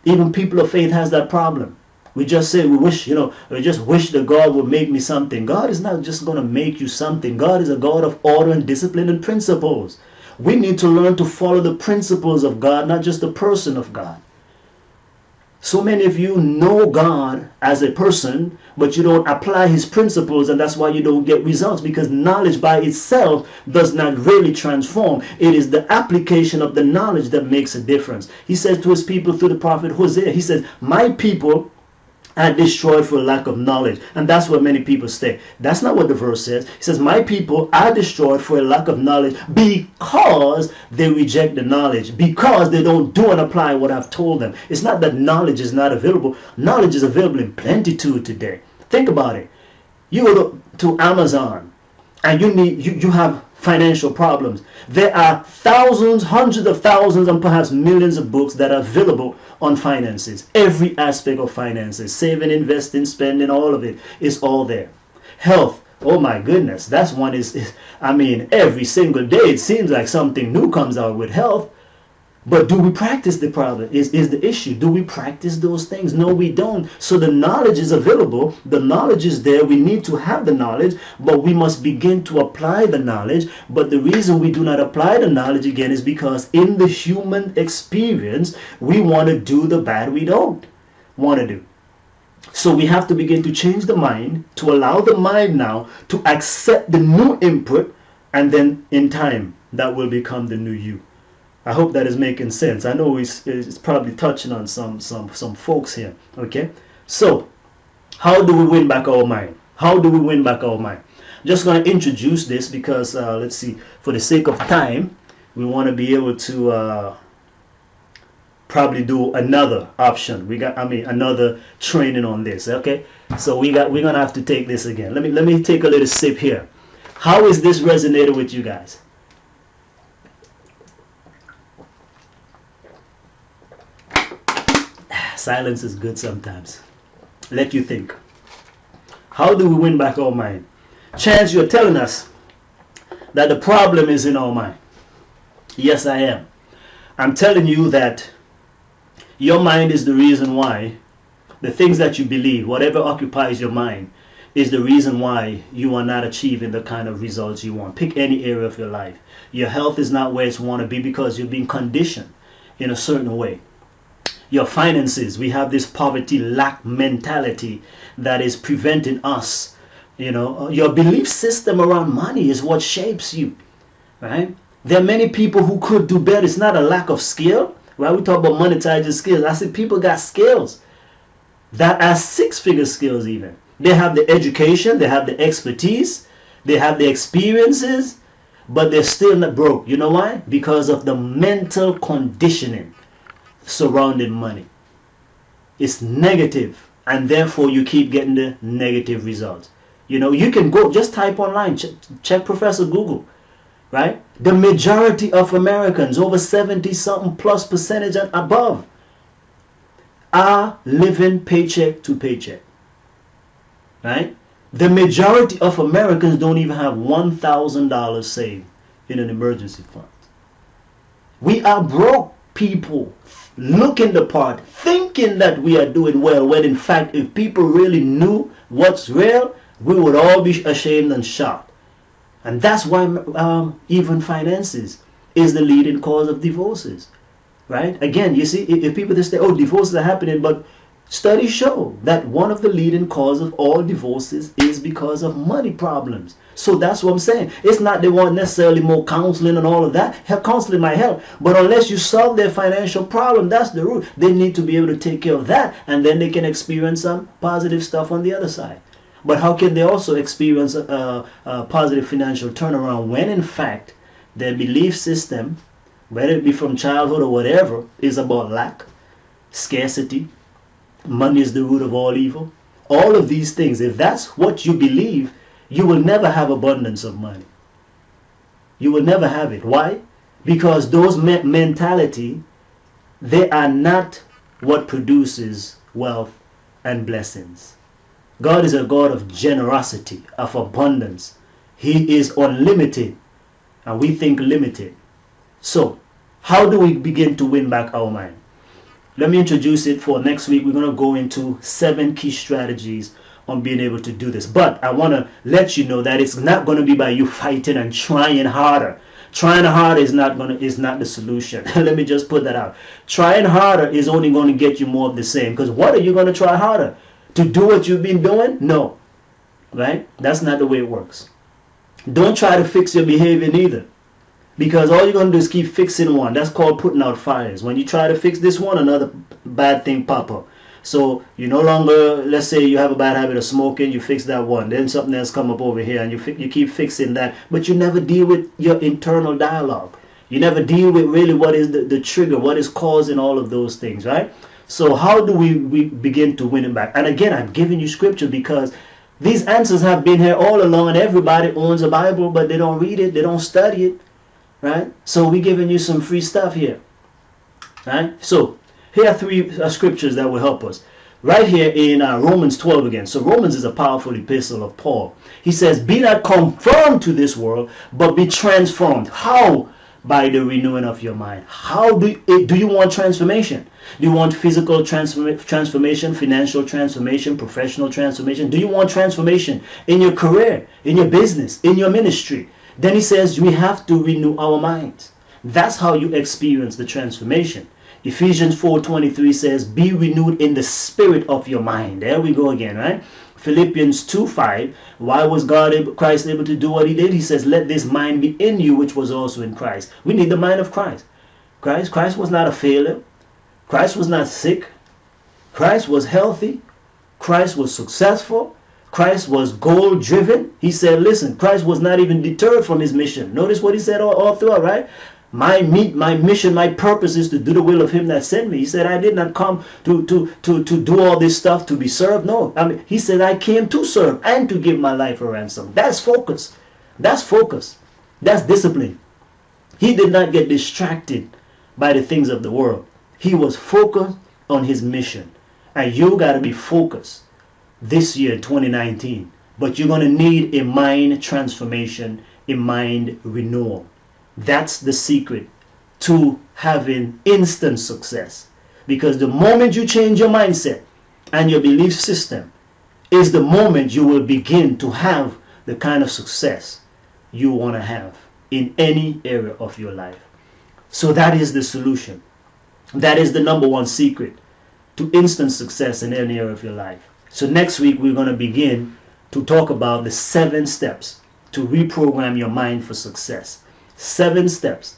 Even people of faith has that problem. We just say we wish, we just wish that God would make me something. God is not just going to make you something. God is a God of order and discipline and principles. We need to learn to follow the principles of God, not just the person of God. So many of you know God as a person, but you don't apply his principles, and that's why you don't get results, because knowledge by itself does not really transform. It is the application of the knowledge that makes a difference. He says to his people through the prophet Hosea, he says, my people are destroyed for lack of knowledge. And that's where many people stay. That's not what the verse says. He says, my people are destroyed for a lack of knowledge because they reject the knowledge, because they don't do and apply what I've told them. It's not that knowledge is not available. Knowledge is available in plenitude today. Think about it. You go to Amazon and you have financial problems. There are thousands, hundreds of thousands, and perhaps millions of books that are available on finances. Every aspect of finances, saving, investing, spending, all of it is all there. Health, oh my goodness, that's one every single day it seems like something new comes out with health. But do we practice the problem is the issue. Do we practice those things? No, we don't. So the knowledge is available. The knowledge is there. We need to have the knowledge, but we must begin to apply the knowledge. But the reason we do not apply the knowledge again is because in the human experience, we want to do the bad we don't want to do. So we have to begin to change the mind, to allow the mind now to accept the new input, and then in time that will become the new you. I hope that is making sense. I know it's probably touching on some folks here. Okay, so how do we win back our mind? How do we win back our mind? I'm just going to introduce this because let's see, for the sake of time, we want to be able to probably do another option. Another training on this. Okay, so we're gonna have to take this again. Let me take a little sip here. How is this resonating with you guys? Silence is good sometimes. Let you think. How do we win back our mind? Chance, you're telling us that the problem is in our mind. Yes, I am. I'm telling you that your mind is the reason why the things that you believe, whatever occupies your mind, is the reason why you are not achieving the kind of results you want. Pick any area of your life. Your health is not where it's want to be because you're being conditioned in a certain way. Your finances, we have this poverty lack mentality that is preventing us. Your belief system around money is what shapes you, right? There are many people who could do better. It's not a lack of skill, right? We talk about monetizing skills. I said people got skills that are six-figure skills even. They have the education, they have the expertise, they have the experiences, but they're still not broke. You know why? Because of the mental conditioning surrounding money. It's negative, and therefore you keep getting the negative results. You can go, just type online, check Professor Google, right? The majority of Americans, over 70-something plus percentage and above, are living paycheck to paycheck, right? The majority of Americans don't even have $1,000 saved in an emergency fund. We are broke people, looking the part, thinking that we are doing well, when in fact, if people really knew what's real, we would all be ashamed and shocked. And that's why even finances is the leading cause of divorces. Right? Again, you see, if people just say, oh, divorces are happening, but studies show that one of the leading causes of all divorces is because of money problems. So that's what I'm saying. It's not they want necessarily more counseling and all of that. Counseling might help, but unless you solve their financial problem, that's the root. They need to be able to take care of that, and then they can experience some positive stuff on the other side. But how can they also experience a positive financial turnaround when, in fact, their belief system, whether it be from childhood or whatever, is about lack, scarcity, money is the root of all evil? All of these things, if that's what you believe, you will never have abundance of money. You will never have it. Why? Because those mentality, they are not what produces wealth and blessings. God is a God of generosity, of abundance. He is unlimited, and we think limited. So, how do we begin to win back our mind? Let me introduce it for next week. We're going to go into 7 key strategies on being able to do this. But I want to let you know that it's not going to be by you fighting and trying harder. Trying harder is not the solution. Let me just put that out. Trying harder is only going to get you more of the same. Because what are you going to try harder? To do what you've been doing? No. Right? That's not the way it works. Don't try to fix your behavior neither. Because all you're going to do is keep fixing one. That's called putting out fires. When you try to fix this one, another bad thing pop up. So you no longer, let's say you have a bad habit of smoking, you fix that one. Then something else come up over here and you keep fixing that. But you never deal with your internal dialogue. You never deal with really what is the trigger, what is causing all of those things, right? So how do we begin to win it back? And again, I'm giving you scripture because these answers have been here all along, and everybody owns a Bible, but they don't read it, they don't study it. Right? So we're giving you some free stuff here. Right? So here are 3 scriptures that will help us. Right here in Romans 12 again. So Romans is a powerful epistle of Paul. He says, be not conformed to this world, but be transformed. How? By the renewing of your mind. How do you want transformation? Do you want physical transformation, financial transformation, professional transformation? Do you want transformation in your career, in your business, in your ministry? Then he says we have to renew our minds. That's how you experience the transformation. Ephesians 4:23 says, be renewed in the spirit of your mind. There we go again, right? Philippians 2:5, why was Christ able to do what he did? He says, let this mind be in you, which was also in Christ. We need the mind of Christ. Christ was not a failure. Christ was not sick. Christ was healthy. Christ was successful. Christ was goal driven. He said, listen, Christ was not even deterred from his mission. Notice what he said all throughout, right? My mission, my purpose is to do the will of him that sent me. He said, I did not come to do all this stuff to be served. No, he said, I came to serve and to give my life a ransom. That's focus. That's focus. That's discipline. He did not get distracted by the things of the world. He was focused on his mission. And you got to be focused this year, 2019. But you're going to need a mind transformation, a mind renewal. That's the secret to having instant success. Because the moment you change your mindset and your belief system is the moment you will begin to have the kind of success you want to have in any area of your life. So that is the solution. That is the number one secret to instant success in any area of your life. So next week we're going to begin to talk about the 7 steps to reprogram your mind for success. 7 steps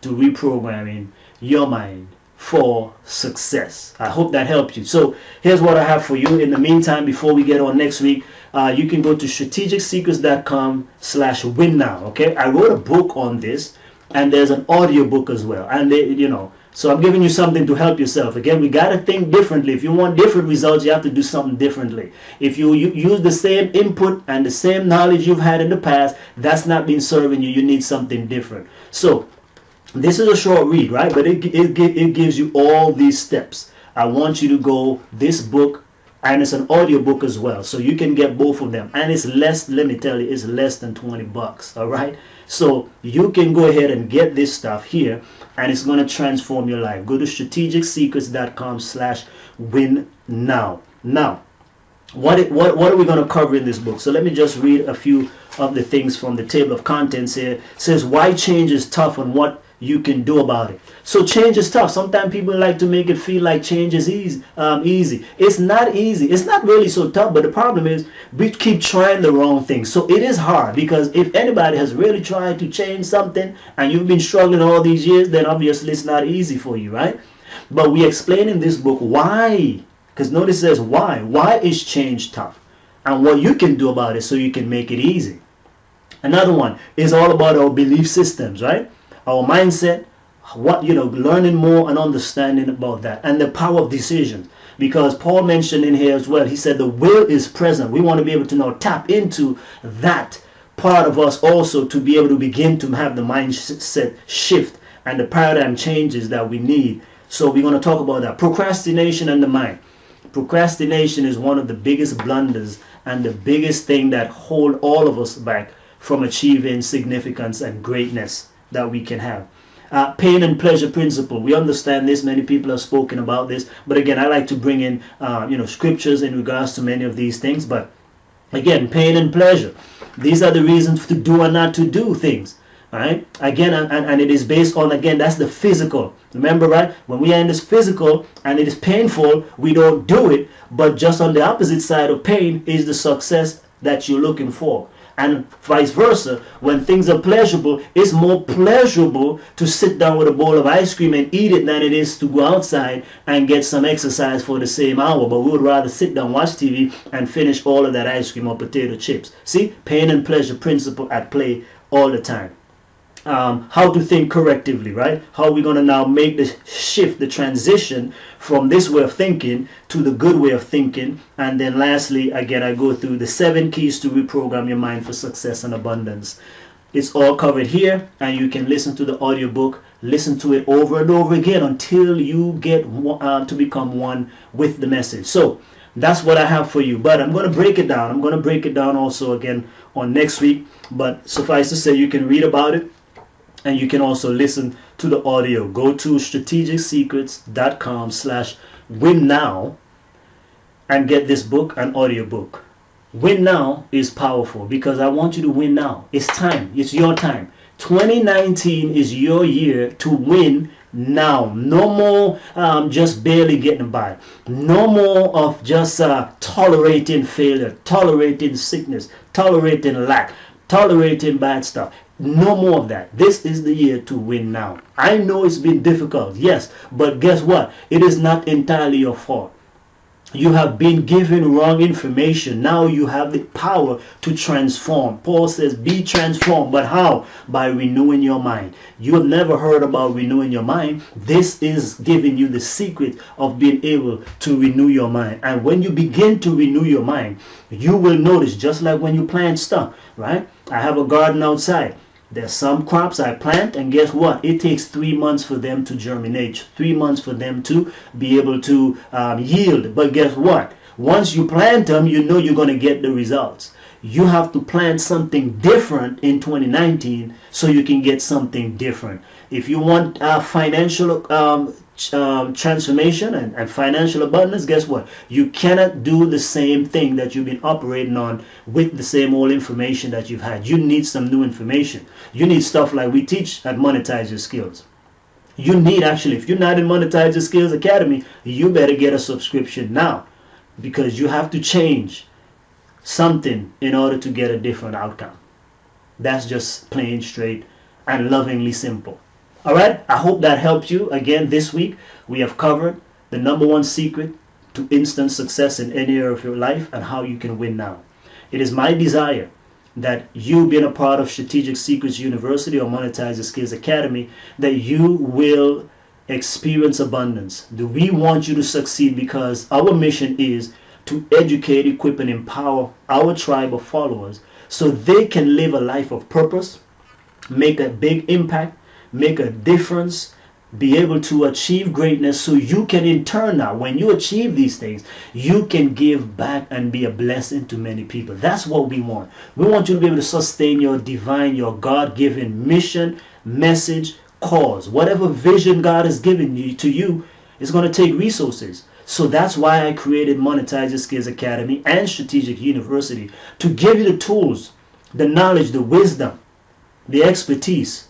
to reprogramming your mind for success. I hope that helped you. So here's what I have for you. In the meantime, before we get on next week, you can go to strategicsecrets.com/winnow. Okay, I wrote a book on this, and there's an audio book as well. And so I'm giving you something to help yourself. Again, we got to think differently. If you want different results, you have to do something differently. If you use the same input and the same knowledge you've had in the past, that's not been serving you. You need something different. So this is a short read, right? But it gives you all these steps. I want you to go this book, and it's an audio book as well, so you can get both of them, and it's less, let me tell you, it's less than $20. All right, so you can go ahead and get this stuff here, and it's going to transform your life. Go to strategicsecrets.com/winnow. Now, what are we going to cover in this book? So let me just read a few of the things from the table of contents here. It says why change is tough and what you can do about it. So change is tough. Sometimes people like to make it feel like change is easy. It's not easy. It's not really so tough, but the problem is we keep trying the wrong thing. So it is hard, because if anybody has really tried to change something and you've been struggling all these years, then obviously it's not easy for you, right? But we explain in this book why. Because notice it says why. Why is change tough? And what you can do about it so you can make it easy. Another one is all about our belief systems, right? Our mindset, learning more and understanding about that, and the power of decisions. Because Paul mentioned in here as well, he said the will is present. We want to be able to now tap into that part of us also to be able to begin to have the mindset shift and the paradigm changes that we need. So we're going to talk about that. Procrastination and the mind. Procrastination is one of the biggest blunders and the biggest thing that hold all of us back from achieving significance and greatness that we can have. Pain and pleasure principle. We understand this. Many people have spoken about this. But again, I like to bring in scriptures in regards to many of these things. But again, pain and pleasure. These are the reasons to do and not to do things. All right. Again, and it is based on, again, that's the physical. Remember, right? When we are in this physical and it is painful, we don't do it. But just on the opposite side of pain is the success that you're looking for. And vice versa, when things are pleasurable, it's more pleasurable to sit down with a bowl of ice cream and eat it than it is to go outside and get some exercise for the same hour. But we would rather sit down, watch TV, and finish all of that ice cream or potato chips. See, pain and pleasure principle at play all the time. How to think correctively, right? How are we going to now make the shift, the transition from this way of thinking to the good way of thinking? And then lastly, again, I go through the 7 keys to reprogram your mind for success and abundance. It's all covered here, and you can listen to the audiobook, listen to it over and over again until you get to become one with the message. So that's what I have for you. But I'm going to break it down. I'm going to break it down also again on next week. But suffice to say, you can read about it. And you can also listen to the audio. Go to strategicsecrets.com/winnow and get this book, an audio book. Win now is powerful because I want you to win now. It's time. It's your time. 2019 is your year to win now. No more just barely getting by. No more of just tolerating failure, tolerating sickness, tolerating lack, tolerating bad stuff. No more of that. This is the year to win now. I know it's been difficult, yes, but guess what? It is not entirely your fault. You have been given wrong information. Now you have the power to transform. Paul says, be transformed. But how? By renewing your mind. You have never heard about renewing your mind. This is giving you the secret of being able to renew your mind. And when you begin to renew your mind, you will notice, just like when you plant stuff, right? I have a garden outside. There's some crops I plant, and guess what? It takes 3 months for them to germinate, 3 months for them to be able to yield. But guess what? Once you plant them, you know you're going to get the results. You have to plan something different in 2019 so you can get something different. If you want financial transformation and financial abundance, guess what? You cannot do the same thing that you've been operating on with the same old information that you've had. You need some new information. You need stuff like we teach at Monetize Your Skills. You need, actually, if you're not in Monetize Your Skills Academy, you better get a subscription now, because you have to change something in order to get a different outcome. That's just plain straight and lovingly simple. All right, I hope that helped you. Again, this week we have covered the #1 secret to instant success in any area of your life and how you can win now. It is my desire that you, being a part of Strategic Secrets University or Monetize Your Skills Academy, that you will experience abundance. We want you to succeed, because our mission is to educate, equip, and empower our tribe of followers so they can live a life of purpose, make a big impact, make a difference, be able to achieve greatness, so you can in turn, now when you achieve these things, you can give back and be a blessing to many people. That's what we want. We want you to be able to sustain your divine, your God-given mission, message, cause. Whatever vision God has given you to you is going to take resources. So that's why I created Monetize Your Skills Academy and Strategic University, to give you the tools, the knowledge, the wisdom, the expertise,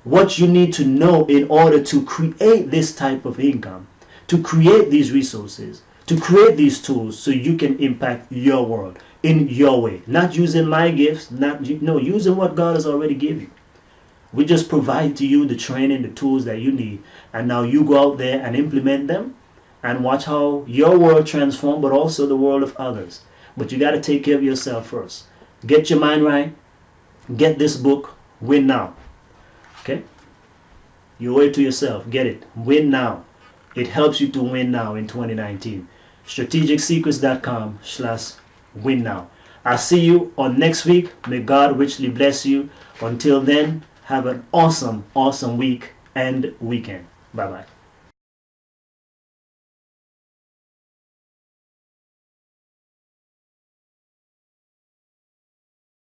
what you need to know in order to create this type of income, to create these resources, to create these tools so you can impact your world in your way. Not using my gifts, using what God has already given you. We just provide to you the training, the tools that you need, and now you go out there and implement them and watch how your world transforms, but also the world of others. But you got to take care of yourself first. Get your mind right. Get this book. Win now. Okay? You owe it to yourself. Get it. Win now. It helps you to win now in 2019. strategicsecrets.com/win now. I'll see you on next week. May God richly bless you. Until then, have an awesome, awesome week and weekend. Bye-bye.